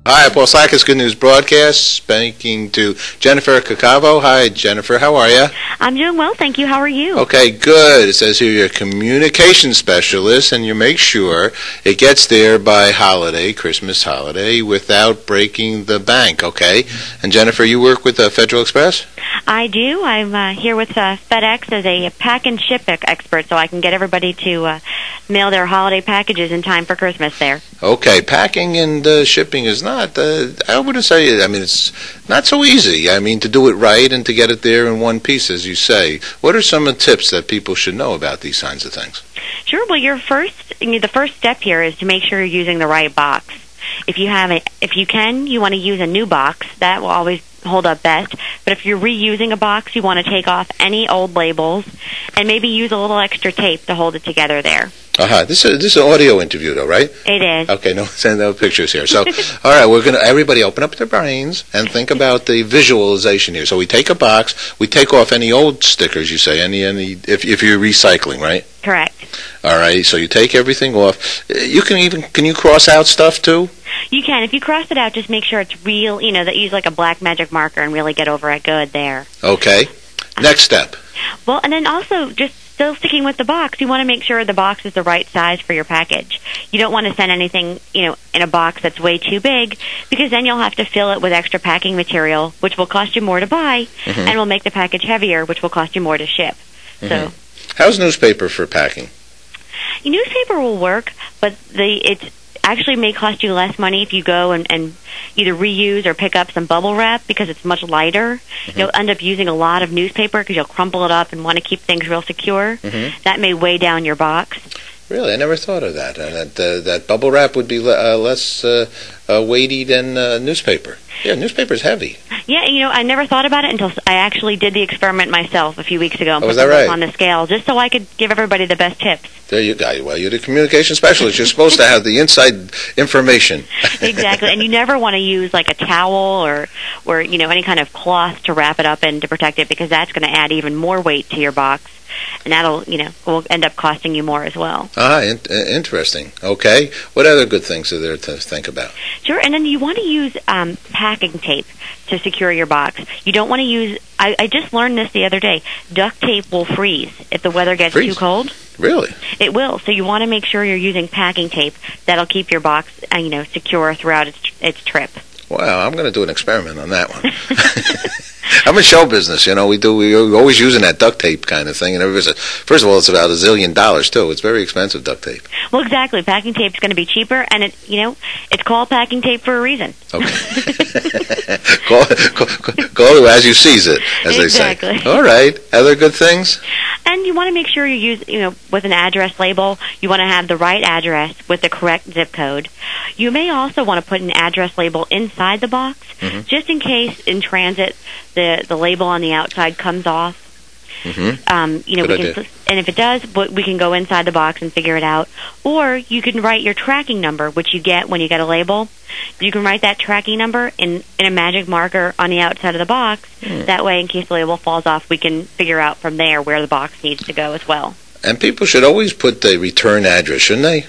Hi, Paul Slackus, Good News Broadcast, speaking to Jennifer Caccavo. Hi, Jennifer. How are you? I'm doing well, thank you. How are you? Okay, good. It says here you're a communication specialist, and you make sure it gets there by holiday, Christmas holiday, without breaking the bank, okay? And Jennifer, you work with Federal Express? I do. I'm here with Fedex as a pack and ship expert, so I can get everybody to mail their holiday packages in time for Christmas there. Okay, packing and shipping is not, I wouldn't say, I mean, it's not so easy. I mean, to do it right and to get it there in one piece, as you say. What are some of the tips that people should know about these kinds of things? Sure. Well, the first step here is to make sure you're using the right box. If you want to use a new box. That will always hold up best. But if you're reusing a box, you want to take off any old labels and maybe use a little extra tape to hold it together there. This is an audio interview, though, right? It is. Okay, no pictures here. So, all right, everybody open up their brains and think about the visualization here. So we take a box, we take off any old stickers, you say, if you're recycling, right? Correct. All right, so you take everything off. Can you cross out stuff too? You can. If you cross it out, just make sure it's real, that use like a black magic marker and really get over it good there. Okay. Next step. Well, and then also just still sticking with the box, you want to make sure the box is the right size for your package. You don't want to send anything, in a box that's way too big, because then you'll have to fill it with extra packing material, which will cost you more to buy, and will make the package heavier, which will cost you more to ship. So, how's newspaper for packing? Newspaper will work, but it actually may cost you less money if you go and either reuse or pick up some bubble wrap because it's much lighter. You'll end up using a lot of newspaper because you'll crumple it up and want to keep things real secure. That may weigh down your box. Really? I never thought of that. That bubble wrap would be less weighty than newspaper. Yeah, newspaper's heavy. Yeah, I never thought about it until I actually did the experiment myself a few weeks ago and put that them right? on the scale just so I could give everybody the best tips. There you go. Well, you're the communication specialist. You're supposed to have the inside information. Exactly. And you never want to use like a towel or any kind of cloth to wrap it up and to protect it, because that's going to add even more weight to your box. And that'll, will end up costing you more as well. Interesting. Okay. What other good things are there to think about? Sure. And then you want to use packing tape to secure your box. You don't want to use, I just learned this the other day, duct tape will freeze if the weather gets too cold. Really? It will. So you want to make sure you're using packing tape. That'll keep your box, secure throughout its trip. Wow, I'm going to do an experiment on that one. I'm in show business, we're always using that duct tape kind of thing, and everybody says, first of all, it's about $1 zillion too. It's very expensive, duct tape. Well, exactly. Packing tape's going to be cheaper, and it's called packing tape for a reason. Okay. call it as you sees it, as they say. Exactly. All right. Other good things? And you want to make sure you use, with an address label, you want to have the right address with the correct zip code. You may also want to put an address label inside the box, just in case in transit the label on the outside comes off. And if it does, we can go inside the box and figure it out. Or you can write your tracking number, which you get when you get a label. You can write that tracking number in a magic marker on the outside of the box. That way, in case the label falls off, we can figure out from there where the box needs to go as well. And people should always put the return address, shouldn't they?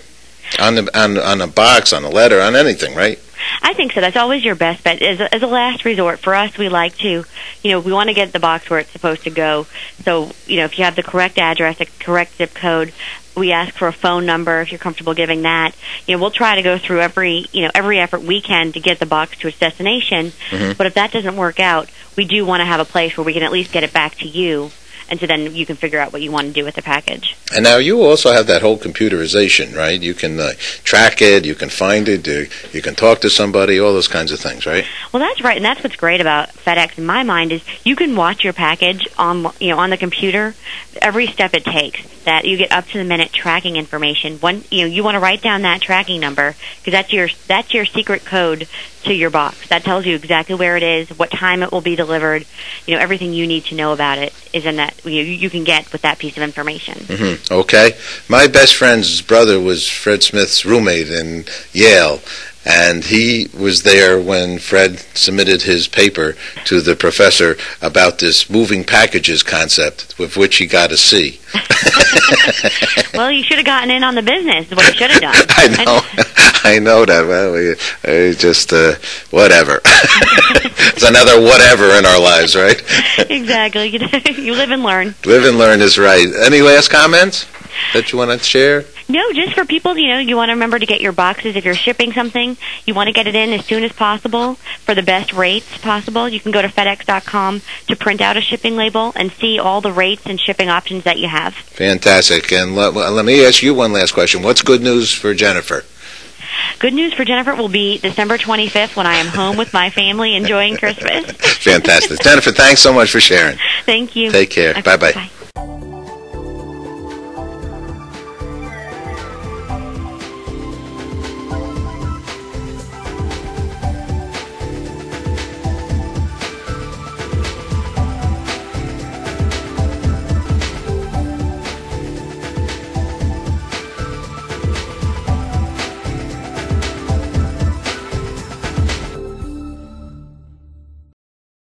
On a box, on a letter, on anything, right? I think so. That's always your best bet. As a last resort, for us, we like to, we want to get the box where it's supposed to go. So, if you have the correct address, the correct zip code, we ask for a phone number if you're comfortable giving that. We'll try to go through every effort we can to get the box to its destination. But if that doesn't work out, we do want to have a place where we can at least get it back to you. And so then you can figure out what you want to do with the package. And now you also have that whole computerization, right? You can track it, you can find it, you can talk to somebody, all those kinds of things, right? Well, that's right, and that's what's great about FedEx in my mind is you can watch your package on the computer, every step it takes. That you get up to the minute tracking information. You want to write down that tracking number because that's your secret code to your box. That tells you exactly where it is, what time it will be delivered. Everything you need to know about it is in that you can get with that piece of information. Okay. My best friend's brother was Fred Smith's roommate in Yale, And he was there when Fred submitted his paper to the professor about this moving packages concept, with which he got a C. Well, you should have gotten in on the business, is what you should have done. I know that. Well, we just, whatever. It's another whatever in our lives, right? Exactly. You live and learn. Live and learn is right. Any last comments that you want to share? No, just for people, you want to remember to get your boxes. If you're shipping something, you want to get it in as soon as possible for the best rates possible. You can go to FedEx.com to print out a shipping label and see all the rates and shipping options that you have. Fantastic. And let me ask you one last question. What's good news for Jennifer? Good news for Jennifer will be December 25th when I am home with my family enjoying Christmas. Fantastic. Jennifer, thanks so much for sharing. Thank you. Take care. Okay, Bye-bye. Bye.